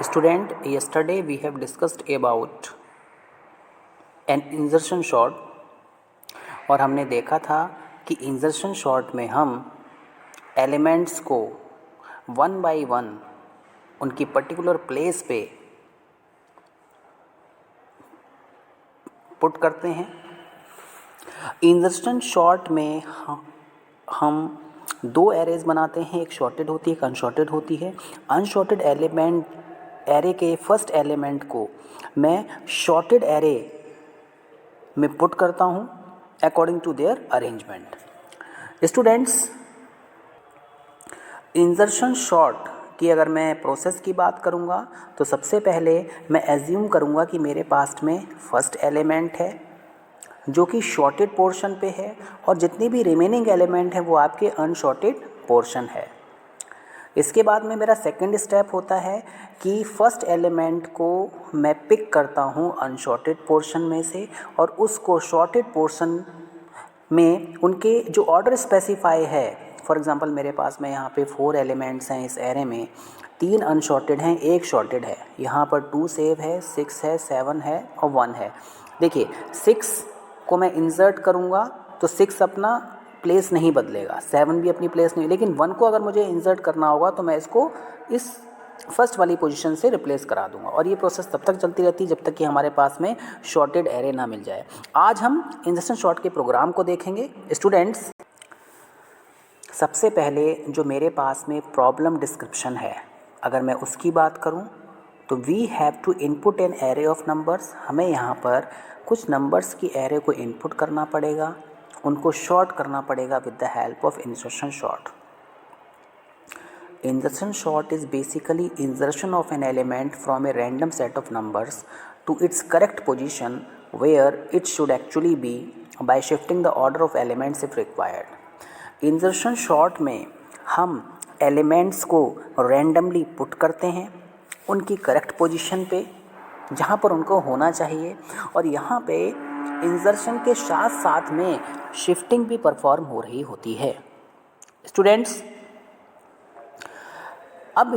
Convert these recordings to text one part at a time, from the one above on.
Student, yesterday we have discussed about an insertion short और हमने देखा था कि इंसर्शन शॉर्ट में हम एलिमेंट्स को वन बाय वन उनकी पर्टिकुलर प्लेस पे पुट करते हैं। इंसर्शन शॉर्ट में हम दो एरेज बनाते हैं, एक शॉर्टेड होती है, एक अनशॉर्टेड होती है। अनशॉर्टेड एलिमेंट एरे के फर्स्ट एलिमेंट को मैं शॉर्टेड एरे में पुट करता हूँ according to their arrangement. Students, insertion sort की अगर मैं प्रोसेस की बात करूँगा तो सबसे पहले मैं एज्यूम करूँगा कि मेरे पास में फर्स्ट एलिमेंट है जो कि शॉर्टेड पोर्शन पे है और जितनी भी रिमेनिंग एलिमेंट है वो आपके अनशॉर्टेड पोर्शन है। इसके बाद में मेरा सेकंड स्टेप होता है कि फर्स्ट एलिमेंट को मैं पिक करता हूँ अनशॉर्टेड पोर्शन में से और उसको शॉर्टेड पोर्शन में उनके जो ऑर्डर स्पेसिफाई है, फॉर एग्जांपल मेरे पास में यहाँ पे 4 एलिमेंट्स हैं इस एरे में, 3 अनशॉर्टेड हैं, 1 शॉर्टेड है, यहाँ पर 2 सेव है, 6 है, 7 है और 1 है। देखिए 6 को मैं इंसर्ट करूँगा तो 6 अपना प्लेस नहीं बदलेगा, 7 भी अपनी प्लेस नहीं, लेकिन 1 को अगर मुझे इंसर्ट करना होगा तो मैं इसको इस फर्स्ट वाली पोजीशन से रिप्लेस करा दूंगा और ये प्रोसेस तब तक चलती रहती है जब तक कि हमारे पास में शॉर्टेड एरे ना मिल जाए। आज हम इंसर्शन शॉर्ट के प्रोग्राम को देखेंगे। स्टूडेंट्स, सबसे पहले जो मेरे पास में प्रॉब्लम डिस्क्रिप्शन है, अगर मैं उसकी बात करूं तो we have to input an array of numbers. हमें यहाँ पर कुछ नंबर्स की एरे को इनपुट करना पड़ेगा, उनको शॉर्ट करना पड़ेगा with the help of insertion short. Insertion short is basically insertion of an element from a random set of numbers to its correct position where it should actually be by shifting the order of elements if required. Insertion short में हम elements को randomly put करते हैं उनकी correct position पे जहाँ पर उनको होना चाहिए और यहाँ पे insertion के साथ साथ में shifting भी परफॉर्म हो रही होती है। स्टूडेंट्स, अब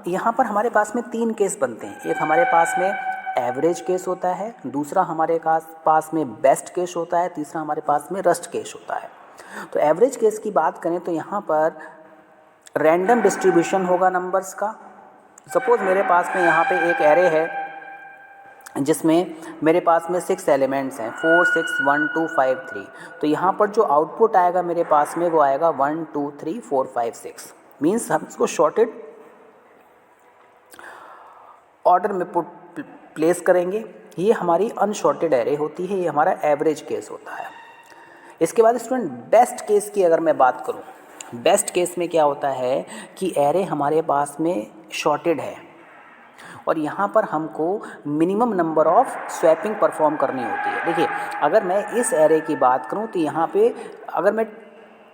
यहाँ पर हमारे पास में 3 केस बनते हैं। एक हमारे पास में एवरेज केस होता है, दूसरा हमारे पास में बेस्ट केस होता है, तीसरा हमारे पास में रस्ट केस होता है। तो एवरेज केस की बात करें तो यहाँ पर रैंडम डिस्ट्रीब्यूशन होगा नंबर्स का। सपोज़ मेरे पास में यहाँ पे एक एरे है जिसमें मेरे पास में 6 एलिमेंट्स हैं, 4 6 1 2 5 3। तो यहाँ पर जो आउटपुट आएगा मेरे पास में वो आएगा 1 2 3 4 5 6। मीन्स हम इसको शॉर्टेड ऑर्डर में प्लेस करेंगे। ये हमारी अनशॉर्टेड एरे होती है, ये हमारा एवरेज केस होता है। इसके बाद स्टूडेंट, बेस्ट केस की अगर मैं बात करूं, बेस्ट केस में क्या होता है कि एरे हमारे पास में शॉर्टेड है और यहाँ पर हमको minimum number of swapping perform करनी होती है। देखिए, अगर मैं इस एरे की बात करूँ तो यहाँ पे अगर मैं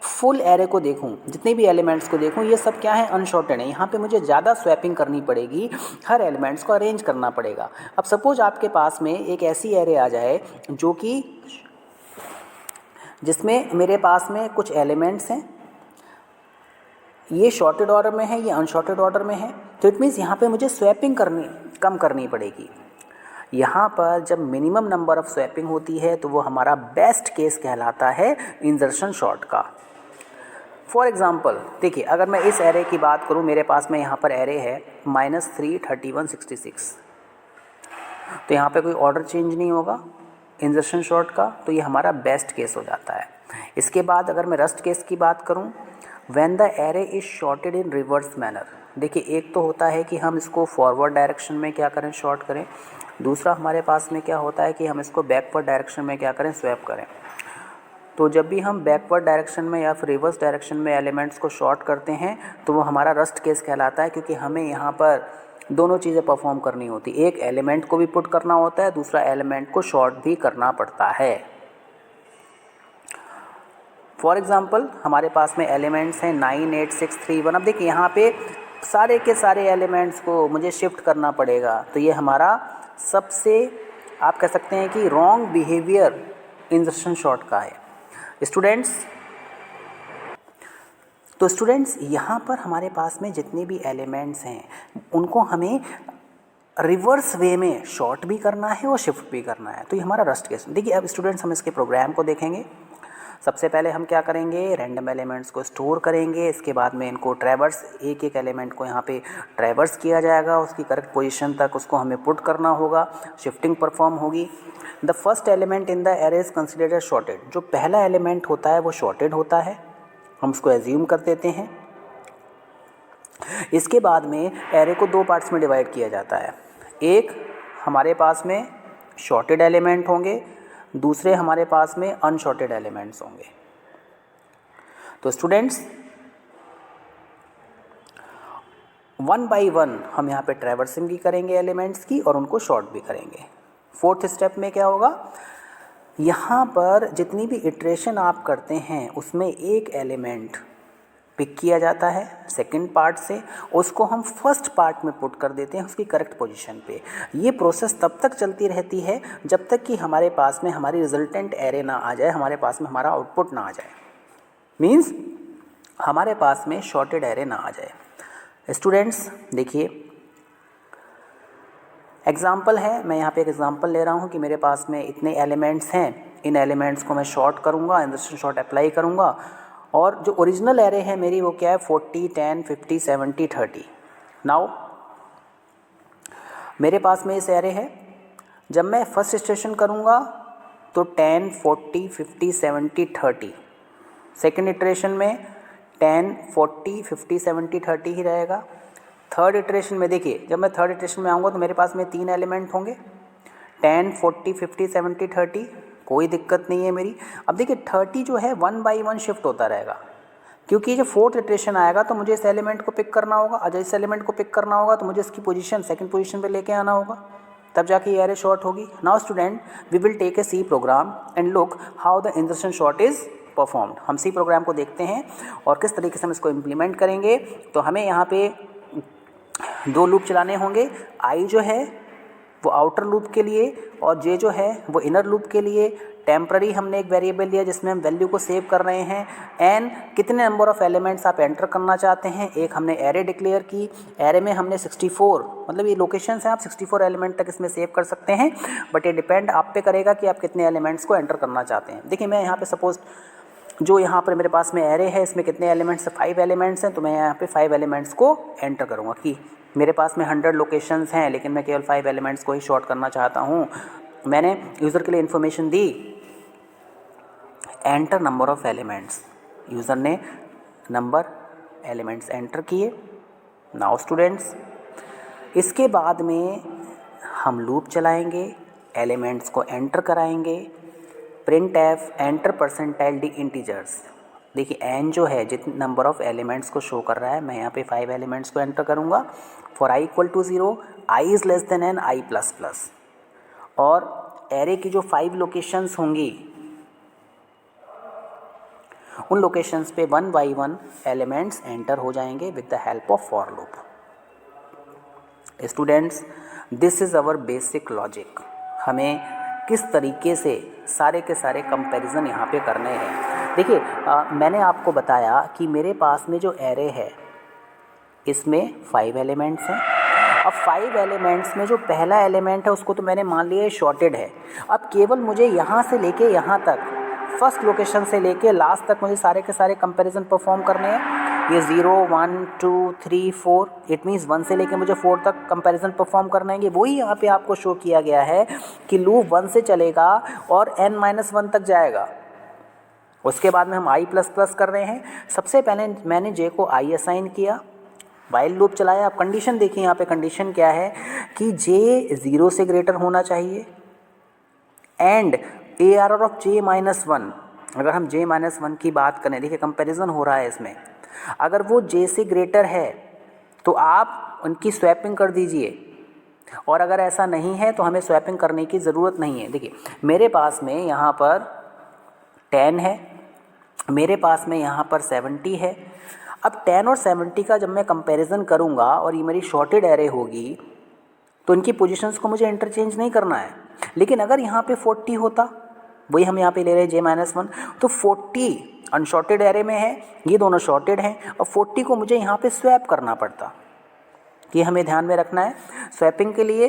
फुल एरे को देखूं, जितने भी एलिमेंट्स को देखूं, ये सब क्या है, अनशॉर्टेड है। यहाँ पे मुझे ज़्यादा स्वैपिंग करनी पड़ेगी, हर एलिमेंट्स को अरेंज करना पड़ेगा। अब सपोज आपके पास में एक ऐसी एरे आ जाए जो कि जिसमें मेरे पास में कुछ एलिमेंट्स हैं, ये शॉर्टेड ऑर्डर में है, ये अनशॉर्टेड ऑर्डर में है, तो इट मीन्स यहाँ पे मुझे स्वैपिंग कम करनी पड़ेगी। यहाँ पर जब मिनिमम नंबर ऑफ स्वैपिंग होती है तो वो हमारा बेस्ट केस कहलाता है इंसर्शन शॉर्ट का। फॉर एग्ज़ाम्पल देखिए, अगर मैं इस एरे की बात करूँ, मेरे पास में यहाँ पर एरे है -3 31 66, तो यहाँ पे कोई ऑर्डर चेंज नहीं होगा इंसर्शन शॉर्ट का, तो ये हमारा बेस्ट केस हो जाता है। इसके बाद अगर मैं रस्ट केस की बात करूँ, when the array is shorted in reverse manner. देखिए, एक तो होता है कि हम इसको फॉरवर्ड डायरेक्शन में क्या करें, शॉर्ट करें, दूसरा हमारे पास में क्या होता है कि हम इसको बैकवर्ड डायरेक्शन में क्या करें, स्वैप करें। तो जब भी हम बैकवर्ड डायरेक्शन में या फिर रिवर्स डायरेक्शन में एलिमेंट्स को शॉर्ट करते हैं तो वो हमारा रस्ट केस कहलाता है, क्योंकि हमें यहाँ पर दोनों चीज़ें परफॉर्म करनी होती, एक एलिमेंट को भी पुट करना होता है, दूसरा एलिमेंट को शॉर्ट भी करना पड़ता है। फॉर एग्ज़ाम्पल हमारे पास में एलिमेंट्स हैं 9 8 6 3 1। अब देखिए, यहाँ पे सारे के सारे एलिमेंट्स को मुझे शिफ्ट करना पड़ेगा, तो ये हमारा सबसे आप कह सकते हैं कि रॉन्ग बिहेवियर इंसर्शन शॉर्ट का है। स्टूडेंट्स, यहाँ पर हमारे पास में जितने भी एलिमेंट्स हैं उनको हमें रिवर्स वे में शॉर्ट भी करना है और शिफ्ट भी करना है। तो ये हमारा रस्ट केस। देखिए अब स्टूडेंट्स हम इसके प्रोग्राम को देखेंगे। सबसे पहले हम क्या करेंगे, रैंडम एलिमेंट्स को स्टोर करेंगे, इसके बाद में इनको ट्रैवर्स, एक एक एलिमेंट को यहाँ पे ट्रैवर्स किया जाएगा, उसकी करेक्ट पोजीशन तक उसको हमें पुट करना होगा, शिफ्टिंग परफॉर्म होगी। The first element in the array is considered as sorted. जो पहला एलिमेंट होता है वो शॉर्टेड होता है, हम उसको एज्यूम कर देते हैं। इसके बाद में एरे को दो पार्ट्स में डिवाइड किया जाता है। एक हमारे पास में शॉर्टेड एलिमेंट होंगे, दूसरे हमारे पास में अनशॉर्टेड एलिमेंट्स होंगे। तो स्टूडेंट्स वन बाय वन हम यहाँ पे ट्रैवर्सिंग भी करेंगे एलिमेंट्स की और उनको शॉर्ट भी करेंगे। फोर्थ स्टेप में क्या होगा, यहाँ पर जितनी भी इटरेशन आप करते हैं उसमें एक एलिमेंट पिक किया जाता है सेकंड पार्ट से, उसको हम फर्स्ट पार्ट में पुट कर देते हैं उसकी करेक्ट पोजीशन पे। ये प्रोसेस तब तक चलती रहती है जब तक कि हमारे पास में हमारी रिजल्टेंट एरे ना आ जाए, हमारे पास में हमारा आउटपुट ना आ जाए, मीन्स हमारे पास में शॉर्टेड एरे ना आ जाए। स्टूडेंट्स देखिए एग्जाम्पल है, मैं यहाँ पे एक एग्जाम्पल ले रहा हूँ कि मेरे पास में इतने एलिमेंट्स हैं, इन एलिमेंट्स को मैं शॉर्ट करूँगा, इंजर्शन शॉर्ट अप्लाई करूँगा, और जो ओरिजिनल एरे है मेरी वो क्या है 40, 10, 50, 70, 30। नाउ मेरे पास में इस एरे है, जब मैं फर्स्ट इटरेशन करूँगा तो 10, 40, 50, 70, 30, सेकेंड इटरेशन में 10, 40, 50, 70, 30 ही रहेगा। थर्ड इटरेशन में देखिए, जब मैं थर्ड इटरेशन में आऊँगा तो मेरे पास में 3 एलिमेंट होंगे, 10, 40, 50, 70, 30, कोई दिक्कत नहीं है मेरी। अब देखिए 30 जो है 1 बाई 1 शिफ्ट होता रहेगा, क्योंकि जब फोर्थ इटरेशन आएगा तो मुझे इस एलिमेंट को पिक करना होगा, और जब इस एलिमेंट को पिक करना होगा तो मुझे इसकी पोजीशन सेकंड पोजीशन पे लेके आना होगा, तब जाके ये एरे शॉर्ट होगी। Now student we will take a C program and look how the insertion sort is performed. हम सी प्रोग्राम को देखते हैं और किस तरीके से हम इसको इम्प्लीमेंट करेंगे। तो हमें यहाँ पे 2 लूप चलाने होंगे, आई जो है वो आउटर लूप के लिए और जे जो है वो इनर लूप के लिए। टेम्प्ररी हमने एक वेरिएबल लिया जिसमें हम वैल्यू को सेव कर रहे हैं। एन कितने नंबर ऑफ़ एलिमेंट्स आप एंटर करना चाहते हैं, एक हमने एरे डिक्लेयर की, एरे में हमने 64 मतलब ये लोकेशंस हैं, आप 64 एलिमेंट तक इसमें सेव कर सकते हैं, बट ये डिपेंड आप पे करेगा कि आप कितने एलिमेंट्स को एंटर करना चाहते हैं। देखिए मैं यहाँ पे सपोज जो यहाँ पर मेरे पास में एरे है इसमें कितने एलिमेंट्स हैं, 5 एलिमेंट्स हैं, तो मैं यहाँ पे 5 एलिमेंट्स को एंटर करूँगा कि मेरे पास में 100 लोकेशंस हैं लेकिन मैं केवल 5 एलिमेंट्स को ही शॉर्ट करना चाहता हूँ। मैंने यूज़र के लिए information the, enter number of elements, user ने नंबर एलिमेंट्स एंटर किए। नाउ स्टूडेंट्स इसके बाद में हम लूप चलाएंगे, एलिमेंट्स को एंटर कराएंगे, print F enter percentile D integers. देखिए एन जो है जितने नंबर ऑफ़ एलिमेंट्स को शो कर रहा है, मैं यहाँ पे 5 एलिमेंट्स को एंटर करूँगा। For i equal to 0, i is less than n, i plus plus, और एरे की जो 5 लोकेशंस होंगी उन लोकेशंस पे 1 बाई 1 एलिमेंट्स एंटर हो जाएंगे with the help of for loop. Students this is our basic logic. हमें किस तरीके से सारे के सारे कंपैरिजन यहाँ पे करने हैं। देखिए मैंने आपको बताया कि मेरे पास में जो एरे है इसमें 5 एलिमेंट्स हैं। अब 5 एलिमेंट्स में जो पहला एलिमेंट है उसको तो मैंने मान लिया शॉर्टेड है। अब केवल मुझे यहाँ से लेके यहाँ तक, फर्स्ट लोकेशन से लेके लास्ट तक मुझे सारे के सारे कंपैरिजन परफॉर्म करने हैं। ये 0, 1, 2, 3, 4, इट मीन्स 1 से लेके मुझे 4 तक कंपैरिजन परफॉर्म करना है। वही यहाँ पे आपको शो किया गया है कि लूप 1 से चलेगा और n-1 तक जाएगा। उसके बाद में हम i प्लस प्लस कर रहे हैं। सबसे पहले मैंने j को i असाइन किया, वाइल लूप चलाया। आप कंडीशन देखिए, यहाँ पे कंडीशन क्या है कि j 0 से ग्रेटर होना चाहिए एंड ARR ऑफ j-1। अगर हम j-1 की बात करें, देखिए कंपैरिजन हो रहा है इसमें, अगर वो j से ग्रेटर है तो आप उनकी स्वैपिंग कर दीजिए, और अगर ऐसा नहीं है तो हमें स्वैपिंग करने की ज़रूरत नहीं है। देखिए मेरे पास में यहाँ पर 10 है, मेरे पास में यहाँ पर 70 है। अब 10 और 70 का जब मैं कंपैरिजन करूँगा और ये मेरी शॉर्टेड एरे होगी तो इनकी पोजीशंस को मुझे इंटरचेंज नहीं करना है। लेकिन अगर यहाँ पे 40 होता, वही हम यहाँ पे ले रहे हैं j-1, तो 40 अनशॉर्टेड एरे में है, ये दोनों शॉर्टेड हैं, और 40 को मुझे यहाँ पे स्वैप करना पड़ता। कि हमें ध्यान में रखना है। स्वैपिंग के लिए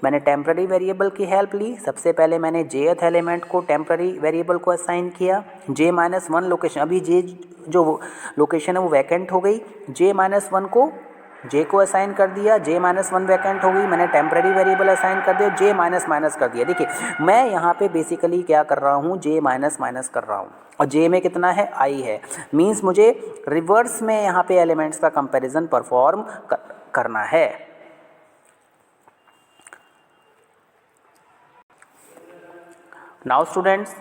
मैंने टेम्प्ररी वेरिएबल की हेल्प ली। सबसे पहले मैंने जेथ एलिमेंट को टेम्प्ररी वेरिएबल को असाइन किया। j-1 लोकेशन, अभी j जो लोकेशन है वो वैकेंट हो गई, j-1 को j को असाइन कर दिया, j-1 वैकेंट हो गई, मैंने टेम्प्ररी वेरिएबल असाइन कर दिया, j कर दिया। देखिए मैं यहाँ पे बेसिकली क्या कर रहा हूँ, j कर रहा हूँ और j में कितना है, i है। मीन्स मुझे रिवर्स में यहाँ पे एलिमेंट्स का कंपैरिजन परफॉर्म करना है। नाउ स्टूडेंट्स,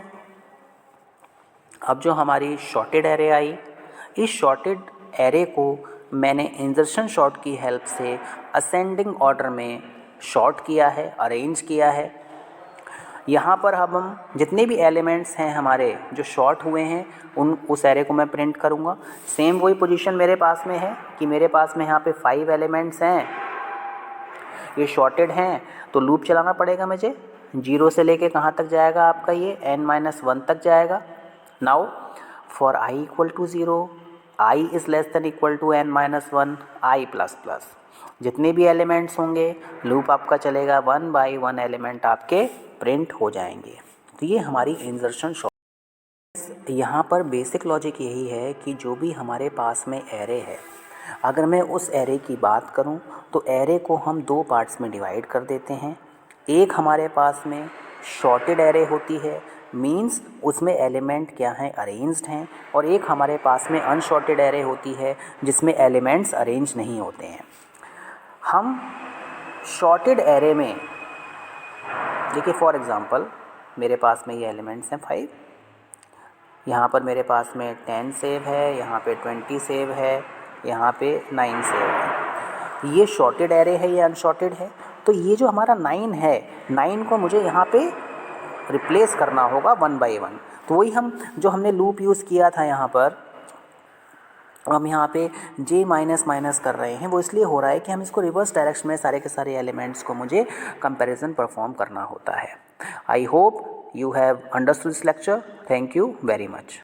अब जो हमारी शॉर्टेड एरे आई, इस शॉर्टेड एरे को मैंने इंसर्शन शॉर्ट की हेल्प से असेंडिंग ऑर्डर में शॉर्ट किया है, अरेंज किया है। यहाँ पर अब हम जितने भी एलिमेंट्स हैं हमारे जो शॉर्ट हुए हैं उस एरे को मैं प्रिंट करूँगा। सेम वही पोजीशन मेरे पास में है कि मेरे पास में यहाँ पे 5 एलिमेंट्स हैं, ये शॉर्टेड हैं, तो लूप चलाना पड़ेगा मुझे। 0 से लेके कहाँ तक जाएगा आपका, ये n-1 तक जाएगा। Now for i equal to 0, i is less than equal to n-1, i plus plus, जितने भी एलिमेंट्स होंगे लूप आपका चलेगा, 1 बाई 1 एलिमेंट आपके प्रिंट हो जाएंगे। तो ये हमारी इंसर्शन शॉर्ट। यहाँ पर बेसिक लॉजिक यही है कि जो भी हमारे पास में एरे है, अगर मैं उस एरे की बात करूँ तो एरे को हम 2 पार्ट्स में डिवाइड कर देते हैं। एक हमारे पास में शॉर्टेड एरे होती है, मींस उसमें एलिमेंट क्या हैं, अरेंज्ड हैं, और एक हमारे पास में अनशॉर्टेड एरे होती है जिसमें एलिमेंट्स अरेंज नहीं होते हैं। हम शॉर्टेड एरे में देखिए, फॉर एग्ज़ाम्पल मेरे पास में ये एलिमेंट्स हैं 5, यहाँ पर मेरे पास में 10 सेव है, यहाँ पे 20 सेव है, यहाँ पे 9 सेव है। ये शॉर्टेड एरे है, ये अनशॉर्टेड है। तो ये जो हमारा 9 है, 9 को मुझे यहाँ पे रिप्लेस करना होगा 1 बाई 1। तो वही हम जो हमने लूप यूज़ किया था यहाँ पर, हम यहाँ पे j-, कर रहे हैं, वो इसलिए हो रहा है कि हम इसको रिवर्स डायरेक्शन में सारे के सारे एलिमेंट्स को मुझे कंपैरिजन परफॉर्म करना होता है। I hope you have understood this lecture. Thank you very much.